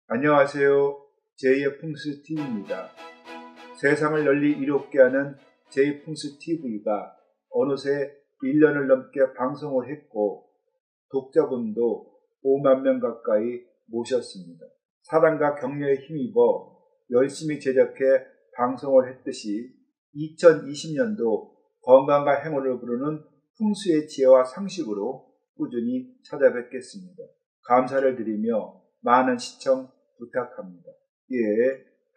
안녕하세요. 제이의 풍수TV입니다. 세상을 널리 이롭게 하는 제이 풍수TV가 어느새 1년을 넘게 방송을 했고 독자분도 5만 명 가까이 모셨습니다. 사랑과 격려에 힘입어 열심히 제작해 방송을 했듯이 2020년도 건강과 행운을 부르는 풍수의 지혜와 상식으로 꾸준히 찾아뵙겠습니다. 감사를 드리며 많은 시청 부탁합니다.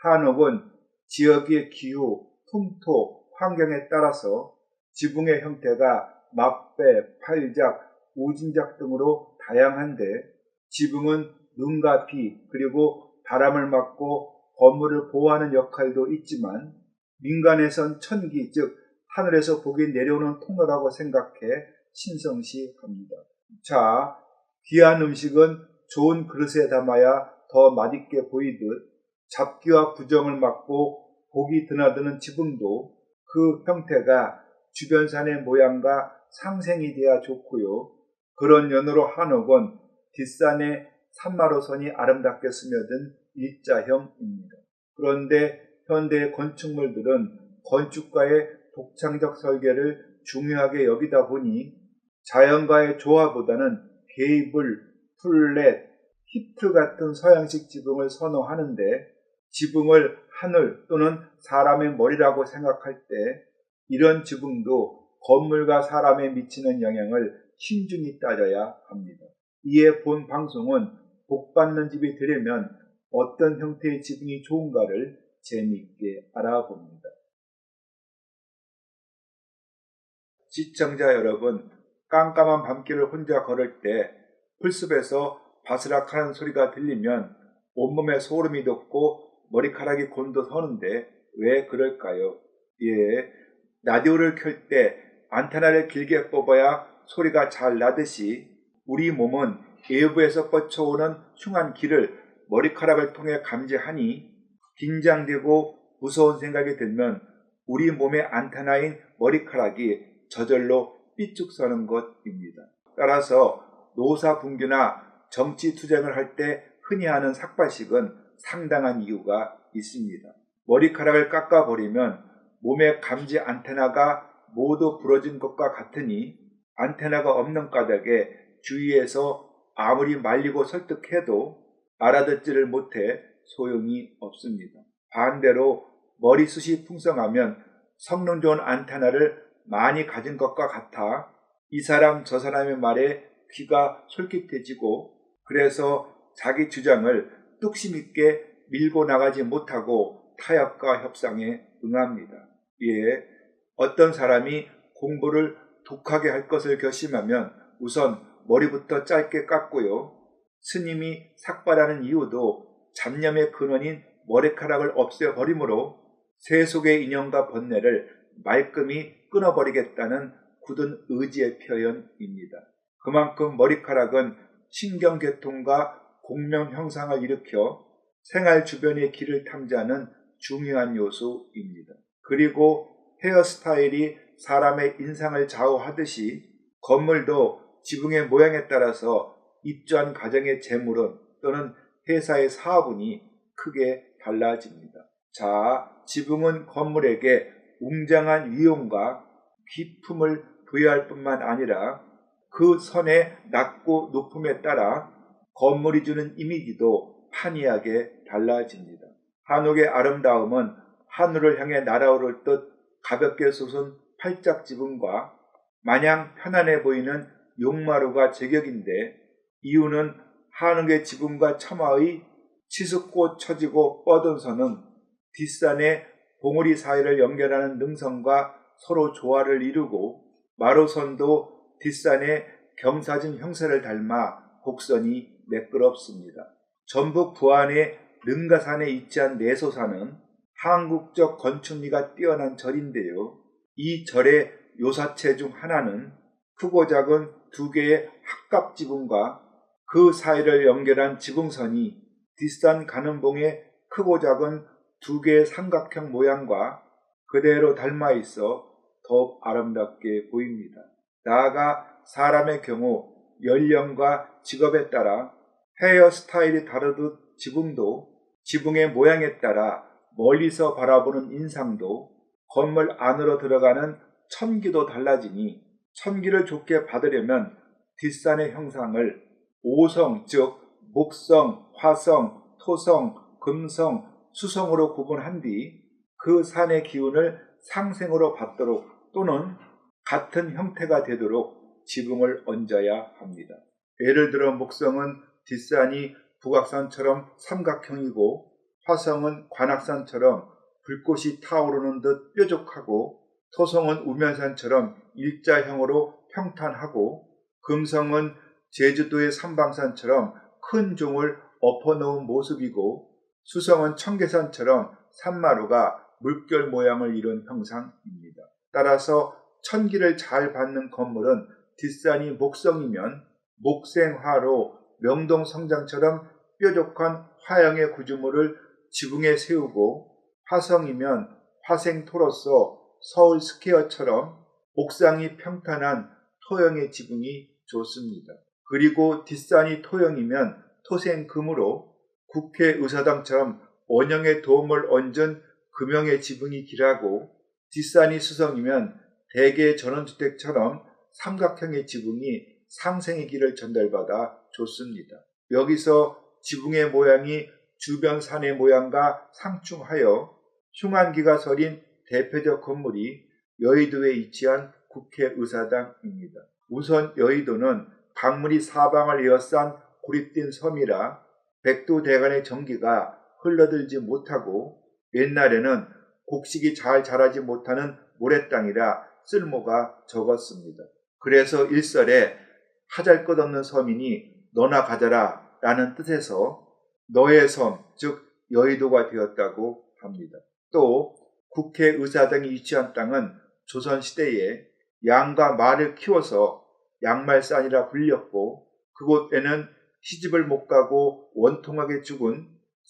한옥은 지역의 기후, 풍토, 환경에 따라서 지붕의 형태가 막배, 팔작, 우진작 등으로 다양한데 지붕은 눈과 비 그리고 바람을 막고 건물을 보호하는 역할도 있지만 민간에선 천기 즉 하늘에서 복이 내려오는 통로라고 생각해 신성시합니다. 자, 귀한 음식은 좋은 그릇에 담아야 더 맛있게 보이듯 잡기와 부정을 막고 복이 드나드는 지붕도 그 형태가 주변 산의 모양과 상생이 돼야 좋고요. 그런 연으로 한옥은 뒷산의 산마루선이 아름답게 스며든 일자형입니다. 그런데 현대의 건축물들은 건축가의 독창적 설계를 중요하게 여기다 보니 자연과의 조화보다는 게이블, 플랫, 히트 같은 서양식 지붕을 선호하는데 지붕을 하늘 또는 사람의 머리라고 생각할 때 이런 지붕도 건물과 사람에 미치는 영향을 신중히 따져야 합니다. 이에 본 방송은 복받는 집이 되려면 어떤 형태의 지붕이 좋은가를 재미있게 알아봅니다. 시청자 여러분, 깜깜한 밤길을 혼자 걸을 때 풀숲에서 바스락하는 소리가 들리면 온몸에 소름이 돋고 머리카락이 곤두서는데 왜 그럴까요? 라디오를 켤 때 안테나를 길게 뽑아야 소리가 잘 나듯이 우리 몸은 외부에서 뻗쳐오는 흉한 길을 머리카락을 통해 감지하니 긴장되고 무서운 생각이 들면 우리 몸의 안테나인 머리카락이 저절로 삐쭉 서는 것입니다. 따라서 노사분규나 정치투쟁을 할 때 흔히 하는 삭발식은 상당한 이유가 있습니다. 머리카락을 깎아버리면 몸의 감지 안테나가 모두 부러진 것과 같으니 안테나가 없는 까닭에 주위에서 아무리 말리고 설득해도 알아듣지를 못해 소용이 없습니다. 반대로 머리숱이 풍성하면 성능 좋은 안테나를 많이 가진 것과 같아 이 사람 저 사람의 말에 귀가 솔깃해지고 그래서 자기 주장을 뚝심 있게 밀고 나가지 못하고 타협과 협상에 응합니다. 어떤 사람이 공부를 독하게 할 것을 결심하면 우선 머리부터 짧게 깎고요. 스님이 삭발하는 이유도 잡념의 근원인 머리카락을 없애버리므로 세속의 인연과 번뇌를 말끔히 끊어버리겠다는 굳은 의지의 표현입니다. 그만큼 머리카락은 신경계통과 공명 형상을 일으켜 생활 주변의 길을 탐지하는 중요한 요소입니다. 그리고 헤어스타일이 사람의 인상을 좌우하듯이 건물도 지붕의 모양에 따라서 입주한 가정의 재물은 또는 회사의 사업운이 크게 달라집니다. 자, 지붕은 건물에게 웅장한 위용과 기품을 부여할 뿐만 아니라 그 선의 낮고 높음에 따라 건물이 주는 이미지도 판이하게 달라집니다. 한옥의 아름다움은 하늘을 향해 날아오를 듯 가볍게 솟은 팔짝 지붕과 마냥 편안해 보이는 용마루가 제격인데 이유는 한옥의 지붕과 처마의 치솟고 처지고 뻗은 선은 뒷산의 봉우리 사이를 연결하는 능선과 서로 조화를 이루고 마루선도 뒷산의 경사진 형세를 닮아 곡선이 매끄럽습니다. 전북 부안의 능가산에 위치한 내소산은 한국적 건축미가 뛰어난 절인데요. 이 절의 요사체 중 하나는 크고 작은 두 개의 합갑지붕과 그 사이를 연결한 지붕선이 뒷산 가는 봉의 크고 작은 두 개의 삼각형 모양과 그대로 닮아 있어 더욱 아름답게 보입니다. 나아가 사람의 경우 연령과 직업에 따라 헤어스타일이 다르듯 지붕도 지붕의 모양에 따라 멀리서 바라보는 인상도 건물 안으로 들어가는 천기도 달라지니 천기를 좋게 받으려면 뒷산의 형상을 오성 즉 목성, 화성, 토성, 금성, 수성으로 구분한 뒤 그 산의 기운을 상생으로 받도록 또는 같은 형태가 되도록 지붕을 얹어야 합니다. 예를 들어 목성은 뒷산이 북악산처럼 삼각형이고 화성은 관악산처럼 불꽃이 타오르는 듯 뾰족하고 토성은 우면산처럼 일자형으로 평탄하고 금성은 제주도의 삼방산처럼 큰 종을 엎어놓은 모습이고 수성은 청계산처럼 산마루가 물결 모양을 이룬 형상입니다. 따라서 천기를 잘 받는 건물은 뒷산이 목성이면 목생화로 명동성장처럼 뾰족한 화형의 구조물을 지붕에 세우고 화성이면 화생토로서 서울 스퀘어처럼 옥상이 평탄한 토형의 지붕이 좋습니다. 그리고 뒷산이 토형이면 토생금으로 국회의사당처럼 원형의 도움을 얹은 금형의 지붕이 길하고 뒷산이 수성이면 대개 전원주택처럼 삼각형의 지붕이 상생의 길을 전달받아 좋습니다. 여기서 지붕의 모양이 주변 산의 모양과 상충하여 흉한기가 서린 대표적 건물이 여의도에 위치한 국회의사당입니다. 우선 여의도는 강물이 사방을 에워싼 고립된 섬이라 백두대간의 전기가 흘러들지 못하고 옛날에는 곡식이 잘 자라지 못하는 모래땅이라 쓸모가 적었습니다. 그래서 일설에 하잘것없는 섬이니 너나 가져라 라는 뜻에서 너의 섬, 즉 여의도가 되었다고 합니다. 또 국회의사당이 위치한 땅은 조선시대에 양과 말을 키워서 양말산이라 불렸고 그곳에는 시집을 못 가고 원통하게 죽은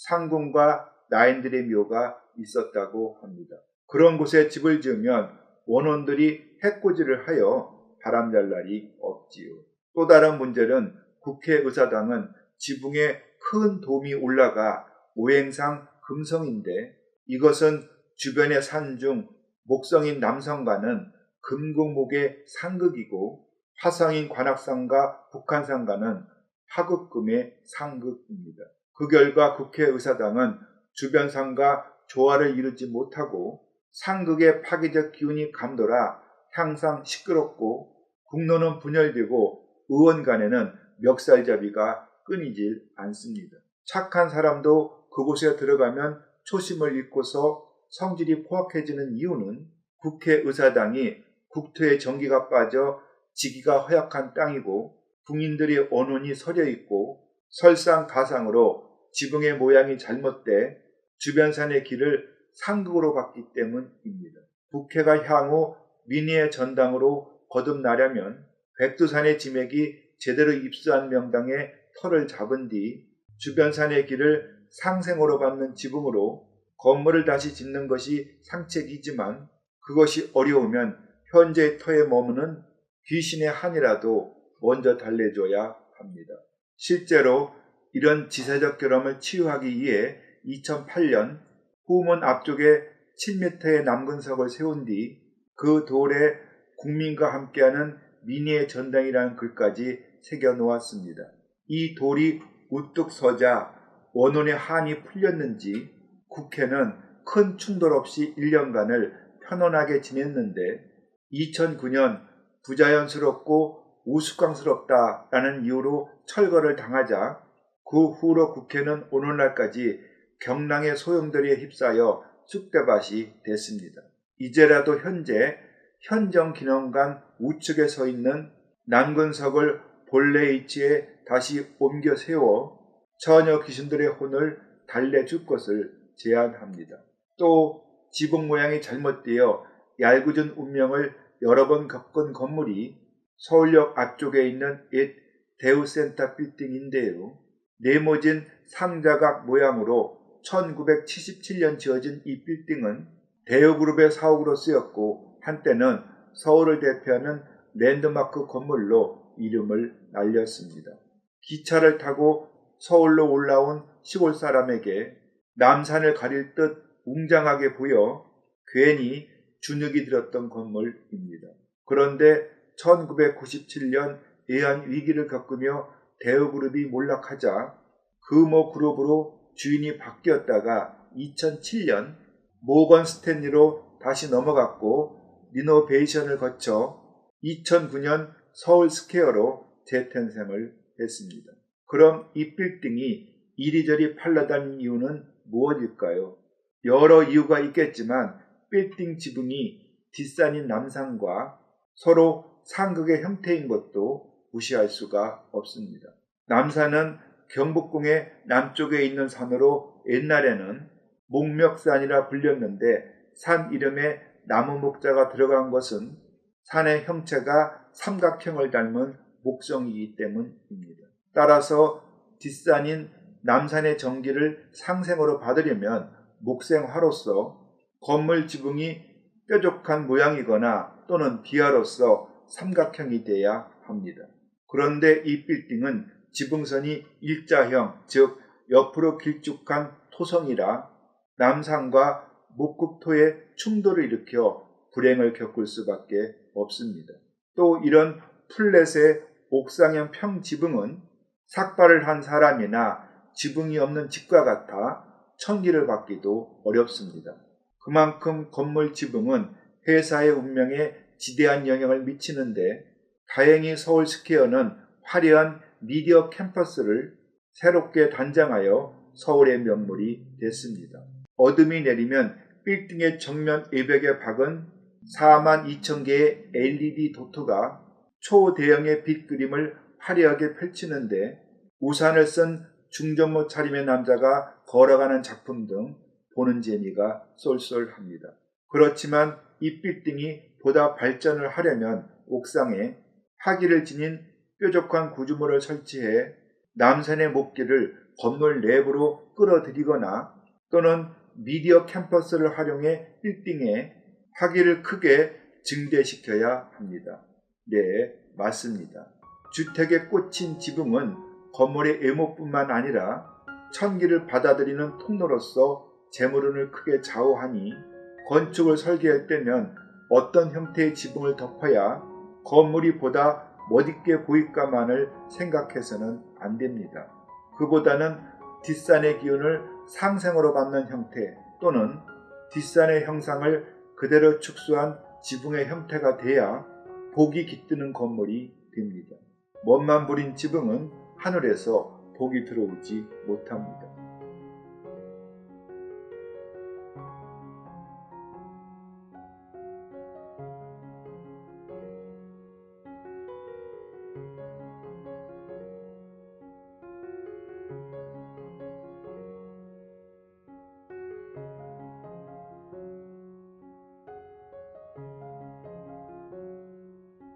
상궁과 나인들의 묘가 있었다고 합니다. 그런 곳에 집을 지으면 원혼들이 해코지를 하여 바람잘 날이 없지요. 또 다른 문제는 국회의사당은 지붕에 큰 돔이 올라가 오행상 금성인데 이것은 주변의 산 중 목성인 남성과는 금국목의 상극이고 화성인 관악산과 북한산과는 화극금의 상극입니다. 그 결과 국회의사당은 주변 산과 조화를 이루지 못하고 상극의 파괴적 기운이 감돌아 항상 시끄럽고 국로는 분열되고 의원 간에는 멱살잡이가 끊이질 않습니다. 착한 사람도 그곳에 들어가면 초심을 잃고서 성질이 포악해지는 이유는 국회의사당이 국토의 전기가 빠져 지기가 허약한 땅이고 궁인들의 언혼이 서려 있고 설상가상으로 지붕의 모양이 잘못돼 주변 산의 길을 상극으로 갔기 때문입니다. 국회가 향후 민의의 전당으로 거듭나려면 백두산의 지맥이 제대로 입수한 명당에 터를 잡은 뒤 주변 산의 길을 상생으로 받는 지붕으로 건물을 다시 짓는 것이 상책이지만 그것이 어려우면 현재의 터에 머무는 귀신의 한이라도 먼저 달래줘야 합니다. 실제로 이런 지세적 결함을 치유하기 위해 2008년 후문 앞쪽에 7m의 남근석을 세운 뒤 그 돌에 국민과 함께하는 민의의 전당이라는 글까지 새겨 놓았습니다. 이 돌이 우뚝 서자 원혼의 한이 풀렸는지 국회는 큰 충돌 없이 1년간을 편안하게 지냈는데 2009년 부자연스럽고 우스꽝스럽다라는 이유로 철거를 당하자 그 후로 국회는 오늘날까지 경랑의 소용돌이에 휩싸여 쑥대밭이 됐습니다. 이제라도 현재 현정기념관 우측에 서 있는 남근석을 본래 위치에 다시 옮겨 세워 처녀 귀신들의 혼을 달래줄 것을 제안합니다. 또 지붕 모양이 잘못되어 얄궂은 운명을 여러 번 겪은 건물이 서울역 앞쪽에 있는 옛 대우센터 빌딩인데요. 네모진 상자각 모양으로 1977년 지어진 이 빌딩은 대우그룹의 사옥으로 쓰였고 한때는 서울을 대표하는 랜드마크 건물로 이름을 날렸습니다. 기차를 타고 서울로 올라온 시골 사람에게 남산을 가릴 듯 웅장하게 보여 괜히 주눅이 들었던 건물입니다. 그런데 1997년 외환 위기를 겪으며 대우그룹이 몰락하자 금호그룹으로 주인이 바뀌었다가 2007년 모건 스탠리로 다시 넘어갔고 리노베이션을 거쳐 2009년 서울 스퀘어로 재탄생을 했습니다. 그럼 이 빌딩이 이리저리 팔려다닌 이유는 무엇일까요? 여러 이유가 있겠지만 빌딩 지붕이 뒷산인 남산과 서로 상극의 형태인 것도 무시할 수가 없습니다. 남산은 경복궁의 남쪽에 있는 산으로 옛날에는 목멱산이라 불렸는데 산 이름에 나무 목자가 들어간 것은 산의 형체가 삼각형을 닮은 목성이기 때문입니다. 따라서 뒷산인 남산의 정기를 상생으로 받으려면 목생화로서 건물 지붕이 뾰족한 모양이거나 또는 비화로서 삼각형이 돼야 합니다. 그런데 이 빌딩은 지붕선이 일자형, 즉 옆으로 길쭉한 토성이라 남산과 목국토의 충돌을 일으켜 불행을 겪을 수밖에 없습니다. 또 이런 플랫의 옥상형 평지붕은 삭발을 한 사람이나 지붕이 없는 집과 같아 천기를 받기도 어렵습니다. 그만큼 건물 지붕은 회사의 운명에 지대한 영향을 미치는데 다행히 서울 스퀘어는 화려한 미디어 캠퍼스를 새롭게 단장하여 서울의 면모이 됐습니다. 어둠이 내리면 빌딩의 정면 외벽에 박은 42,000개의 LED 도트가 초대형의 빛 그림을 화려하게 펼치는데 우산을 쓴 중전모 차림의 남자가 걸어가는 작품 등 보는 재미가 쏠쏠합니다. 그렇지만 이 빌딩이 보다 발전을 하려면 옥상에 화기를 지닌 뾰족한 구조물을 설치해 남산의 목기를 건물 내부로 끌어들이거나 또는 미디어 캠퍼스를 활용해 빌딩에 화기를 크게 증대시켜야 합니다. 네, 맞습니다. 주택에 꽂힌 지붕은 건물의 외모뿐만 아니라 천기를 받아들이는 통로로서 재물운을 크게 좌우하니 건축을 설계할 때면 어떤 형태의 지붕을 덮어야 건물이 보다 멋있게 보일까만을 생각해서는 안 됩니다. 그보다는 뒷산의 기운을 상생으로 받는 형태 또는 뒷산의 형상을 그대로 축소한 지붕의 형태가 돼야 복이 깃드는 건물이 됩니다. 멋만 부린 지붕은 하늘에서 복이 들어오지 못합니다.